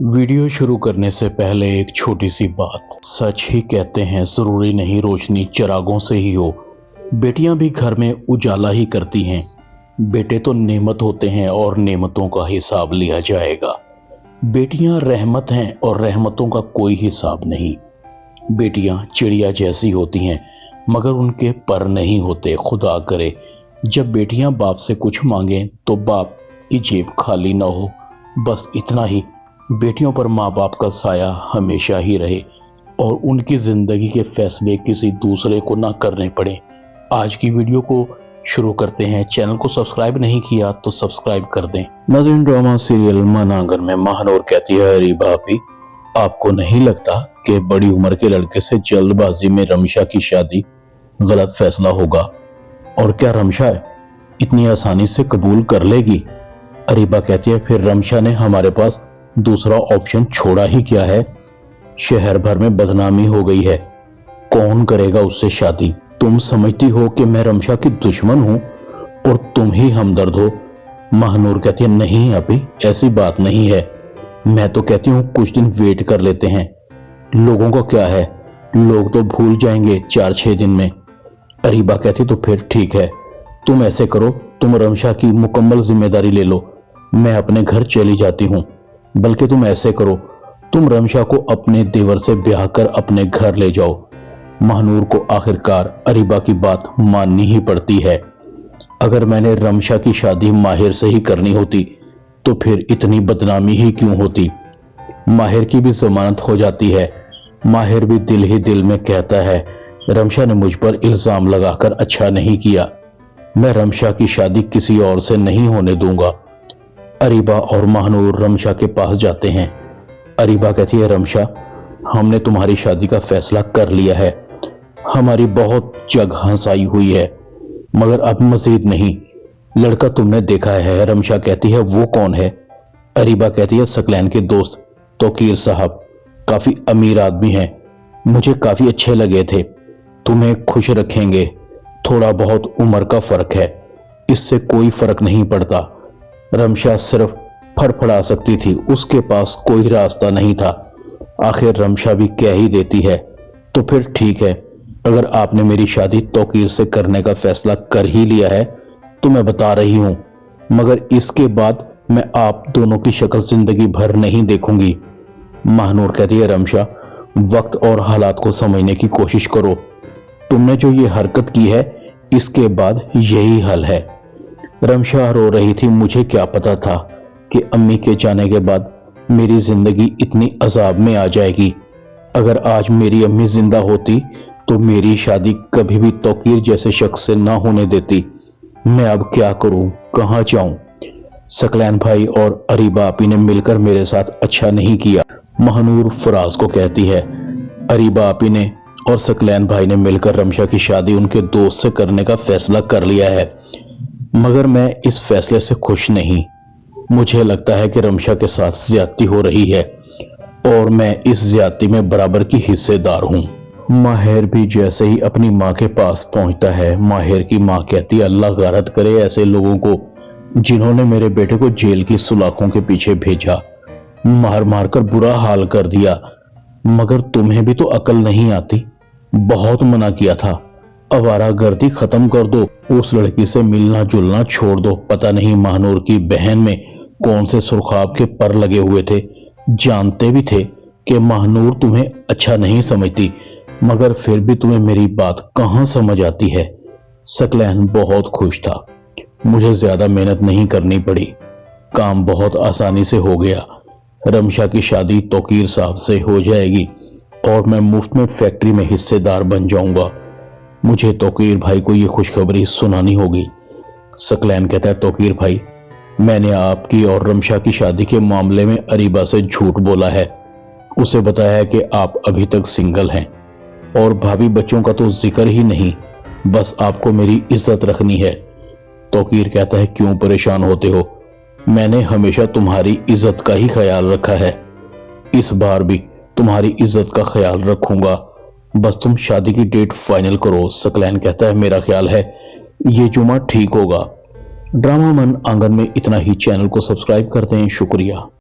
Video शुरू करने से पहले एक छोटी सी बात। सच ही कहते हैं, जरूरी नहीं रोशनी चिरागों से ही हो। बेटियां भी घर में उजाला ही करती हैं। बेटे तो नेमत होते हैं और नेमतों का हिसाब लिया जाएगा। बेटियां रहमत हैं और रहमतों का कोई हिसाब नहीं। बेटियां चिड़िया जैसी होती हैं मगर उनके पर नहीं होते। खुदा करे जब बेटियां बाप से कुछ मांगें तो बाप की जेब खाली ना हो। बस इतना ही। बेटियों पर माँ बाप का साया हमेशा ही रहे और उनकी जिंदगी के फैसले किसी दूसरे को ना करने पड़े। आज की वीडियो को शुरू करते हैं। चैनल को सब्सक्राइब नहीं किया तो सब्सक्राइब कर दें। नाज़रीन, ड्रामा सीरियल मन आंगन में महानूर कहती है, अरे भाभी, आपको नहीं लगता कि बड़ी उम्र के लड़के से जल्दबाजी में रमशा की शादी गलत फैसला होगा? और क्या रमशा इतनी आसानी से कबूल कर लेगी? अरीबा कहती है, फिर रमशा ने हमारे पास दूसरा ऑप्शन छोड़ा ही क्या है? शहर भर में बदनामी हो गई है, कौन करेगा उससे शादी? तुम समझती हो कि मैं रमशा की दुश्मन हूं और तुम ही हमदर्द हो? महानूर कहती है, नहीं अभी ऐसी बात नहीं है। मैं तो कहती हूं कुछ दिन वेट कर लेते हैं। लोगों को क्या है, लोग तो भूल जाएंगे 4-6 दिन में। अरीबा कहती, तो फिर ठीक है, तुम ऐसे करो, तुम रमशा की मुकम्मल जिम्मेदारी ले लो, मैं अपने घर चली जाती हूं। बल्कि तुम ऐसे करो, तुम रमशा को अपने देवर से ब्याह कर अपने घर ले जाओ। महानूर को आखिरकार अरीबा की बात माननी ही पड़ती है। अगर मैंने रमशा की शादी माहिर से ही करनी होती तो फिर इतनी बदनामी ही क्यों होती? माहिर की भी जमानत हो जाती है। माहिर भी दिल ही दिल में कहता है, रमशा ने मुझ पर इल्जाम लगाकर अच्छा नहीं किया, मैं रमशा की शादी किसी और से नहीं होने दूंगा। अरीबा और महानूर रमशा के पास जाते हैं। अरीबा कहती है, रमशा, हमने तुम्हारी शादी का फैसला कर लिया है। हमारी बहुत जगह हंसाई हुई है मगर अब मजीद नहीं। लड़का तुमने देखा है? रमशा कहती है, वो कौन है? अरीबा कहती है, सकलैन के दोस्त तौकीर साहब, काफी अमीर आदमी हैं, मुझे काफी अच्छे लगे थे, तुम्हें खुश रखेंगे। थोड़ा बहुत उम्र का फर्क है, इससे कोई फर्क नहीं पड़ता। रमशा सिर्फ फड़फड़ा सकती थी, उसके पास कोई रास्ता नहीं था। आखिर रमशा भी कह ही देती है, तो फिर ठीक है, अगर आपने मेरी शादी तौकीर से करने का फैसला कर ही लिया है तो मैं बता रही हूं, मगर इसके बाद मैं आप दोनों की शक्ल जिंदगी भर नहीं देखूंगी। महानूर कहती है, रमशा, वक्त और हालात को समझने की कोशिश करो। तुमने जो ये हरकत की है इसके बाद यही हल है। रमशा रो रही थी, मुझे क्या पता था कि अम्मी के जाने के बाद मेरी जिंदगी इतनी अजाब में आ जाएगी। अगर आज मेरी अम्मी जिंदा होती तो मेरी शादी कभी भी तौकीर जैसे शख्स से ना होने देती। मैं अब क्या करूं, कहां जाऊं? सकलैन भाई और अरीबा आपी ने मिलकर मेरे साथ अच्छा नहीं किया। महानूर फराज को कहती है, अरीबा आपी ने और सकलैन भाई ने मिलकर रमशा की शादी उनके दोस्त से करने का फैसला कर लिया है, मगर मैं इस फैसले से खुश नहीं। मुझे लगता है कि रमशा के साथ ज्यादती हो रही है और मैं इस ज्यादती में बराबर की हिस्सेदार हूं। माहिर भी जैसे ही अपनी माँ के पास पहुंचता है, माहिर की माँ कहती है, अल्लाह गारत करे ऐसे लोगों को जिन्होंने मेरे बेटे को जेल की सुलाखों के पीछे भेजा, मार मार कर बुरा हाल कर दिया। मगर तुम्हें भी तो अकल नहीं आती? बहुत मना किया था, आवारागर्दी खत्म कर दो, उस लड़की से मिलना जुलना छोड़ दो। पता नहीं महानूर की बहन में कौन से सुरखाब के पर लगे हुए थे। जानते भी थे कि महानूर तुम्हें अच्छा नहीं समझती, मगर फिर भी तुम्हें मेरी बात कहां समझ आती है? सकलैन बहुत खुश था, मुझे ज्यादा मेहनत नहीं करनी पड़ी, काम बहुत आसानी से हो गया। रमशा की शादी तौकीर साहब से हो जाएगी और मैं मुफ्त में फैक्ट्री में हिस्सेदार बन जाऊंगा। मुझे तौकीर भाई को यह खुशखबरी सुनानी होगी। सकलैन कहता है, तौकीर भाई, मैंने आपकी और रमशा की शादी के मामले में अरीबा से झूठ बोला है। उसे बताया है कि आप अभी तक सिंगल हैं और भाभी बच्चों का तो जिक्र ही नहीं, बस आपको मेरी इज्जत रखनी है। तौकीर कहता है, क्यों परेशान होते हो? मैंने हमेशा तुम्हारी इज्जत का ही ख्याल रखा है, इस बार भी तुम्हारी इज्जत का ख्याल रखूंगा, बस तुम शादी की डेट फाइनल करो। सकलैन कहता है, मेरा ख्याल है ये जुमा ठीक होगा। ड्रामा मन आंगन में इतना ही। चैनल को सब्सक्राइब करते हैं, शुक्रिया।